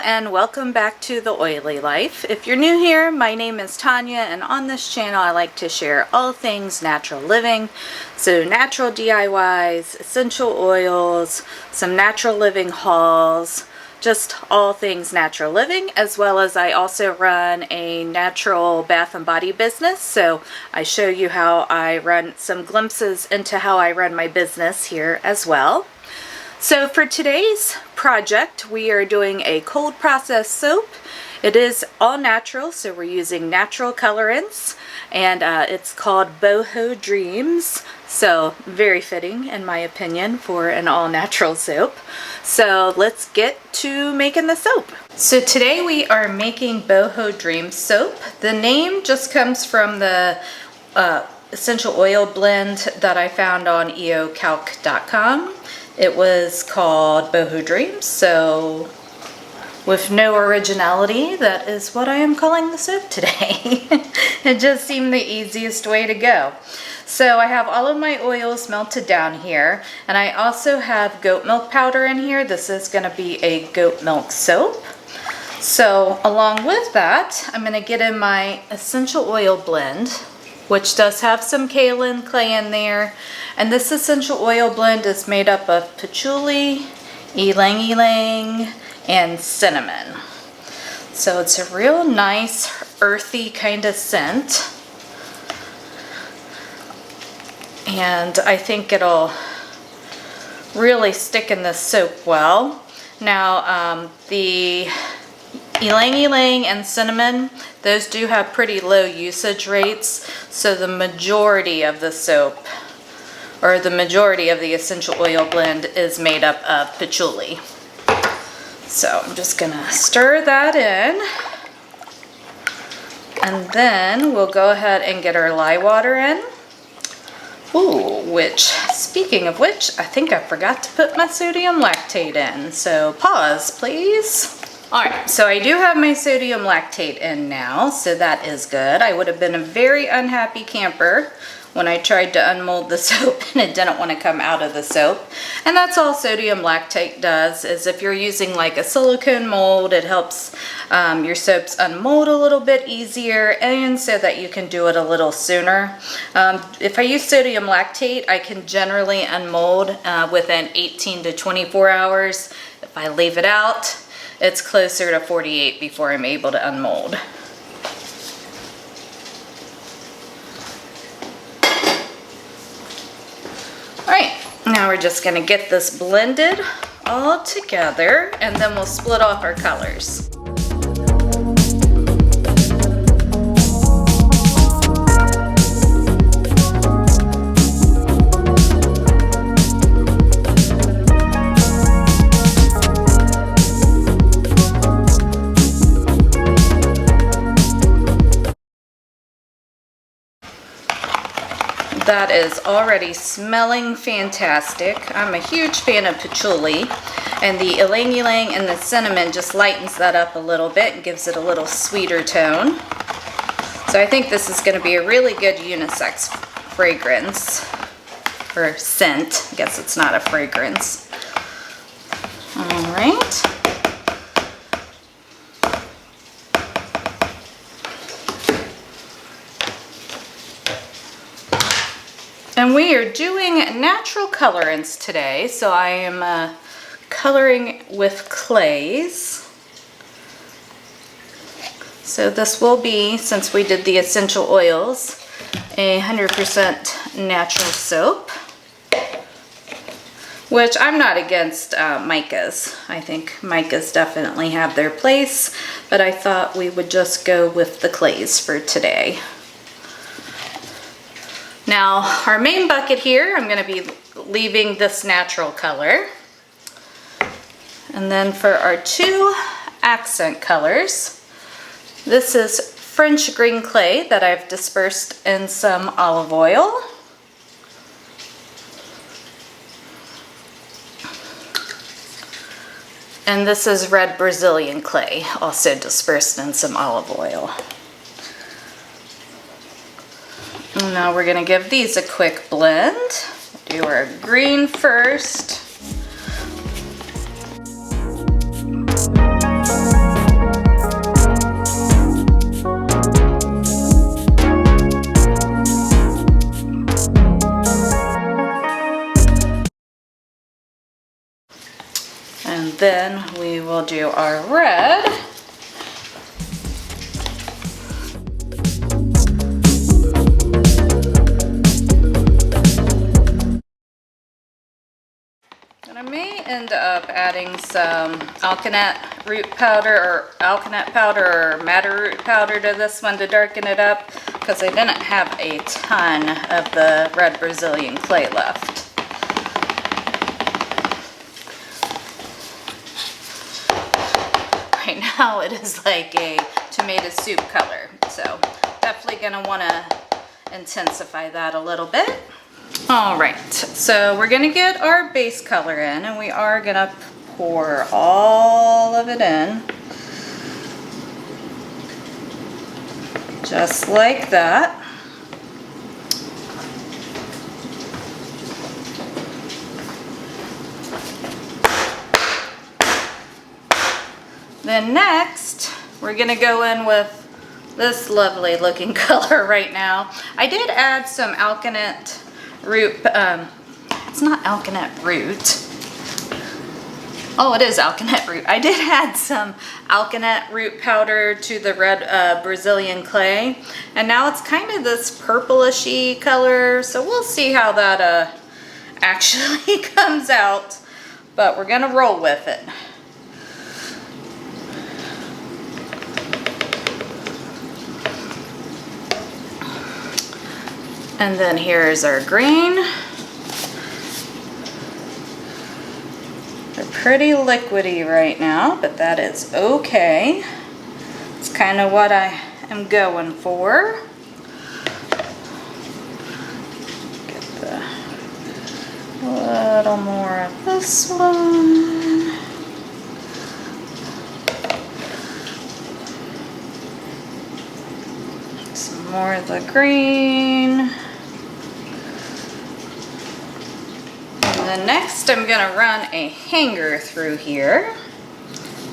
and welcome back to The Oily Life. If you're new here, my name is Tanya, and on this channel I like to share all things natural living. So natural DIYs, essential oils, some natural living hauls, just all things natural living, as well as I also run a natural bath and body business. So I show you how I run, some glimpses into how I run my business here as well. So for today's project, we are doing a cold process soap. It is all natural, so we're using natural colorants, and it's called Boho Dreams. So very fitting, in my opinion, for an all natural soap. So let's get to making the soap. So today we are making Boho Dreams Soap. The name just comes from the essential oil blend that I found on eocalc.com. It was called Boho Dreams, so with no originality, that is what I am calling the soap today. It just seemed the easiest way to go. So I have all of my oils melted down here, and I also have goat milk powder in here. This is going to be a goat milk soap. So along with that, I'm going to get in my essential oil blend, which does have some kaolin clay in there. And this essential oil blend is made up of patchouli, ylang ylang, and cinnamon. So it's a real nice earthy kind of scent. And I think it'll really stick in this soap well. Now the Ylang Ylang and cinnamon, those do have pretty low usage rates, so the majority of the soap, or the majority of the essential oil blend, is made up of patchouli. So I'm just gonna stir that in, and then we'll go ahead and get our lye water in. Ooh, which, speaking of which, I think I forgot to put my sodium lactate in, so pause please. Alright, so I do have my sodium lactate in now, so that is good. I would have been a very unhappy camper when I tried to unmold the soap and it didn't want to come out of the soap. And that's all sodium lactate does, is if you're using like a silicone mold, it helps your soaps unmold a little bit easier, and so that you can do it a little sooner. If I use sodium lactate, I can generally unmold within 18 to 24 hours. If I leave it out, it's closer to 48 before I'm able to unmold. Alright, now we're just going to get this blended all together, and then we'll split off our colors. That is already smelling fantastic. I'm a huge fan of patchouli, and the ylang ylang and the cinnamon just lightens that up a little bit and gives it a little sweeter tone. So I think this is going to be a really good unisex fragrance, or scent. I guess it's not a fragrance. All right. And we are doing natural colorants today, so I am coloring with clays. So this will be, since we did the essential oils, a 100% natural soap, which I'm not against micas. I think micas definitely have their place, but I thought we would just go with the clays for today. Now, our main bucket here, I'm going to be leaving this natural color. And then for our two accent colors, this is French green clay that I've dispersed in some olive oil. And this is red Brazilian clay, also dispersed in some olive oil. And now we're going to give these a quick blend. Do our green first. And then we will do our red. And I may end up adding some alkanet root powder or alkanet powder or madder root powder to this one to darken it up, because I didn't have a ton of the red Brazilian clay left. Right now it is like a tomato soup color, so definitely gonna want to intensify that a little bit. All right, so we're gonna get our base color in, and we are gonna pour all of it in, just like that. Then next, we're gonna go in with this lovely looking color right now. I did add some alkanet root, it's not alkanet root. Oh, it is alkanet root. I did add some alkanet root powder to the red Brazilian clay, and now it's kind of this purplishy color, so we'll see how that actually comes out, but we're gonna roll with it. And then here's our green. They're pretty liquidy right now, but that is okay. It's kind of what I am going for. Get a little more of this one. Some more of the green. And then next I'm gonna run a hanger through here.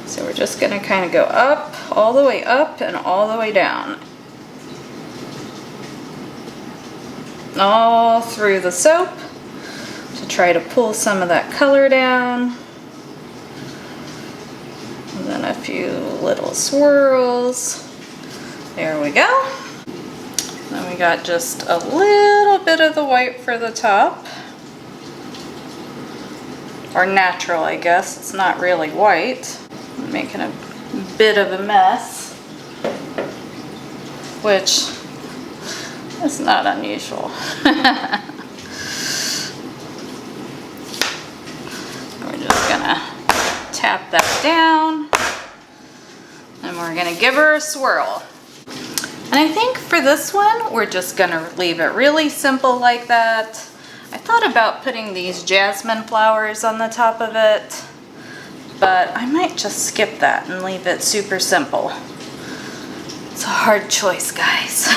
So we're just gonna kind of go up, all the way up and all the way down. All through the soap to try to pull some of that color down. And then a few little swirls. There we go. Then we got just a little bit of the white for the top. Or natural, I guess. It's not really white. I'm making a bit of a mess, which is not unusual. We're just gonna tap that down, and we're gonna give her a swirl. And I think for this one, we're just gonna leave it really simple like that. I thought about putting these jasmine flowers on the top of it, but I might just skip that and leave it super simple. It's a hard choice, guys.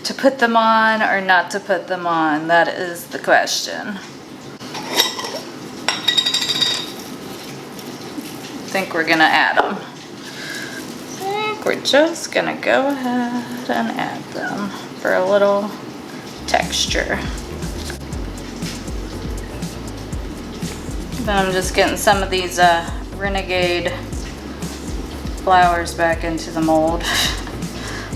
To put them on or not to put them on, that is the question. I think we're gonna add them. I think we're just gonna go ahead and add them for a little texture. Then I'm just getting some of these renegade flowers back into the mold.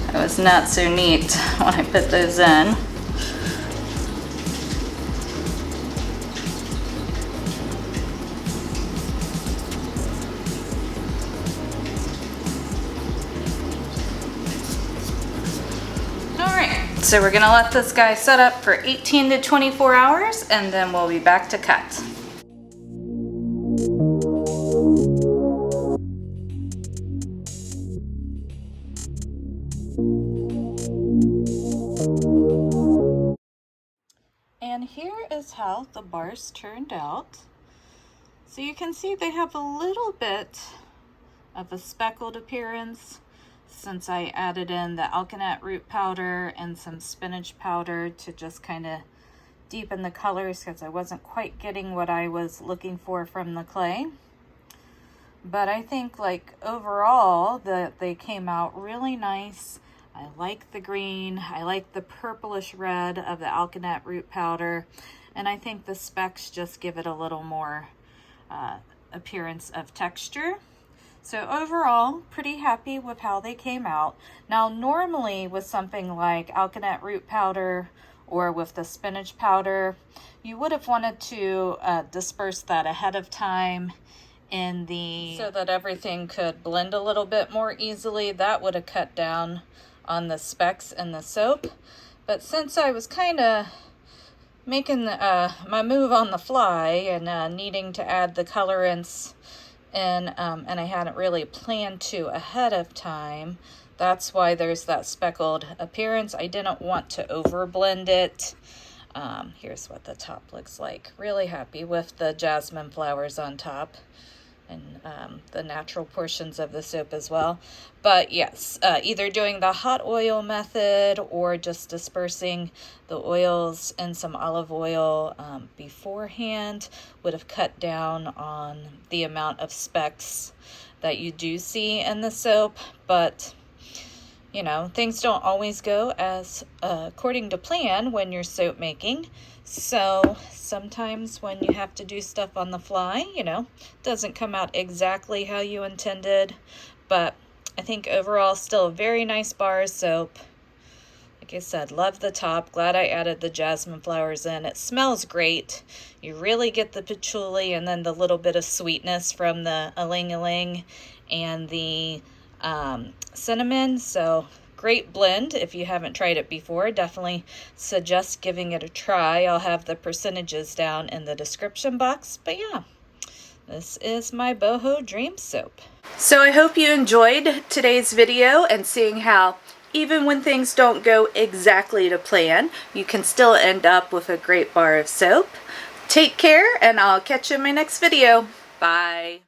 It was not so neat when I put those in. Alright, so we're gonna let this guy set up for 18 to 24 hours, and then we'll be back to cut. And here is how the bars turned out. So you can see they have a little bit of a speckled appearance since I added in the alkanet root powder and some spinach powder to just kind of deepen the colors, because I wasn't quite getting what I was looking for from the clay. But I think like overall that they came out really nice. I like the green, I like the purplish red of the alkanet root powder, and I think the specks just give it a little more appearance of texture. So overall, pretty happy with how they came out. Now, normally with something like alkanet root powder or with the spinach powder, you would have wanted to disperse that ahead of time so that everything could blend a little bit more easily. That would have cut down on the specks in the soap. But since I was kind of making my move on the fly and needing to add the colorants and I hadn't really planned to ahead of time, that's why there's that speckled appearance. I didn't want to over blend it. Here's what the top looks like. Really happy with the jasmine flowers on top and the natural portions of the soap as well. But yes, either doing the hot oil method or just dispersing the oils in some olive oil beforehand would have cut down on the amount of specks that you do see in the soap. But you know, things don't always go as according to plan when you're soap making. So sometimes when you have to do stuff on the fly, you know, it doesn't come out exactly how you intended. But I think overall still a very nice bar of soap. Like I said, love the top. Glad I added the jasmine flowers in. It smells great. You really get the patchouli and then the little bit of sweetness from the Ylang Ylang and the cinnamon. So great blend. If you haven't tried it before, definitely suggest giving it a try. I'll have the percentages down in the description box. But yeah, this is my Boho Dreams Soap. So I hope you enjoyed today's video and seeing how even when things don't go exactly to plan, you can still end up with a great bar of soap. Take care, and I'll catch you in my next video. Bye.